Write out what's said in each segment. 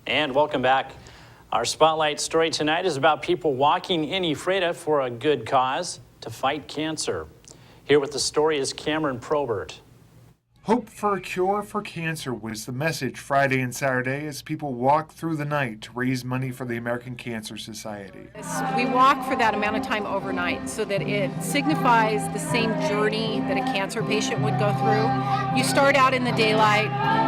And welcome back. Our spotlight story tonight is about people walking in Ephrata for a good cause to fight cancer. Here with the story is Cameron Probert. Hope for a cure for cancer was the message Friday and Saturday as people walked through the night to raise money for the American Cancer Society. We walk for that amount of time overnight so that it signifies the same journey that a cancer patient would go through. You start out in the daylight,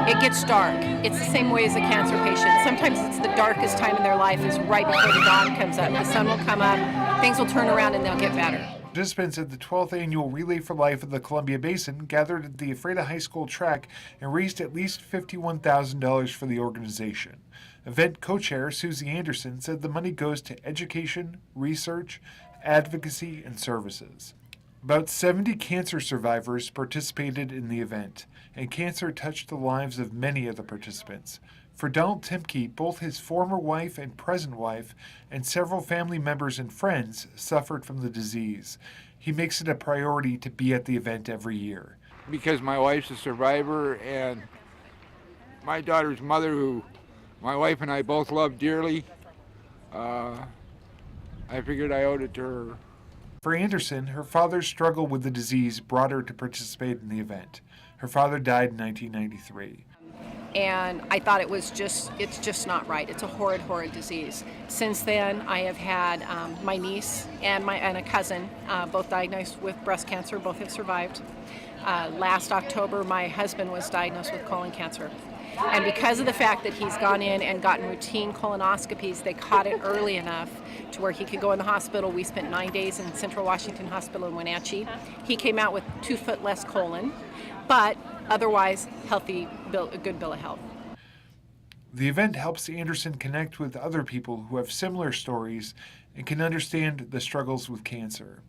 it gets dark. It's the same way as a cancer patient. Sometimes it's the darkest time in their life is right before the dawn comes up. The sun will come up, things will turn around and they'll get better. Participants at the 12th annual Relay for Life of the Columbia Basin gathered at the Ephrata High School track and raised at least $51,000 for the organization. Event co-chair Susie Anderson said the money goes to education, research, advocacy, and services. About 70 cancer survivors participated in the event, and cancer touched the lives of many of the participants. For Donald Timke, both his former wife and present wife and several family members and friends suffered from the disease. He makes it a priority to be at the event every year. Because my wife's a survivor and my daughter's mother, who my wife and I both love dearly, I figured I owed it to her. For Anderson, her father's struggle with the disease brought her to participate in the event. Her father died in 1993. And I thought it's just not right. It's a horrid, horrid disease. Since then, I have had my niece and a cousin, both diagnosed with breast cancer. Both have survived. Last October, my husband was diagnosed with colon cancer. And because of the fact that he's gone in and gotten routine colonoscopies, they caught it early enough to where he could go in the hospital. We spent 9 days in Central Washington Hospital in Wenatchee. He came out with 2 foot less colon, but otherwise healthy, a good bill of health. The event helps Anderson connect with other people who have similar stories and can understand the struggles with cancer.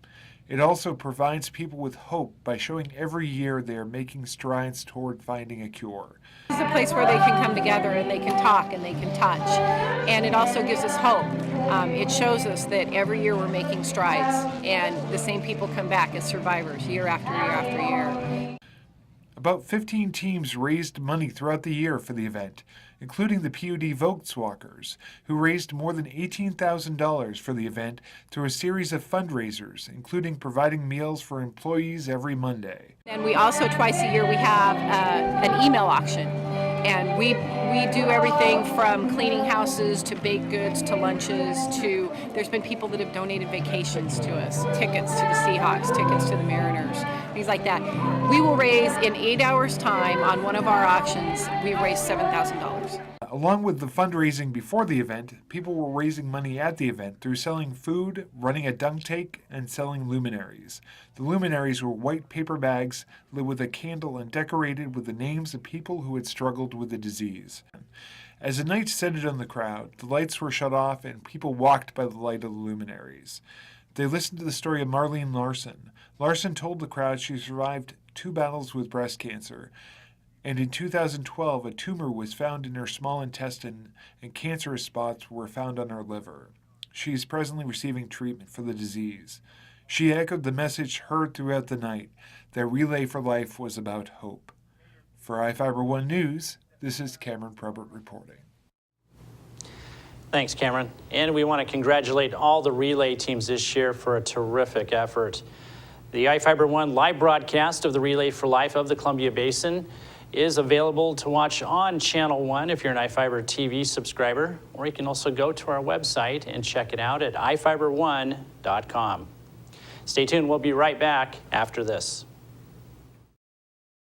It also provides people with hope by showing every year they are making strides toward finding a cure. It's a place where they can come together and they can talk and they can touch. And it also gives us hope. It shows us that every year we're making strides and the same people come back as survivors year after year after year. About 15 teams raised money throughout the year for the event, including the PUD Volkswalkers, who raised more than $18,000 for the event through a series of fundraisers, including providing meals for employees every Monday. And we also, twice a year, we have an email auction. And we do everything from cleaning houses to baked goods to lunches to, there's been people that have donated vacations to us, tickets to the Seahawks, tickets to the Mariners, things like that. We will raise in 8 hours time on one of our auctions, we raised $7,000. Along with the fundraising before the event, people were raising money at the event through selling food, running a dunk tank, and selling luminaries. The luminaries were white paper bags lit with a candle and decorated with the names of people who had struggled with the disease. As the night settled on the crowd, the lights were shut off and people walked by the light of the luminaries. They listened to the story of Marlene Larson. Larson told the crowd she survived 2 battles with breast cancer. And in 2012, a tumor was found in her small intestine and cancerous spots were found on her liver. She is presently receiving treatment for the disease. She echoed the message heard throughout the night that Relay for Life was about hope. For iFIBER 1 News, this is Cameron Probert reporting. Thanks, Cameron. And we want to congratulate all the relay teams this year for a terrific effort. The iFIBER 1 live broadcast of the Relay for Life of the Columbia Basin is available to watch on Channel 1 if you're an iFIBER TV subscriber, or you can also go to our website and check it out at ifiber1.com. Stay tuned, we'll be right back after this.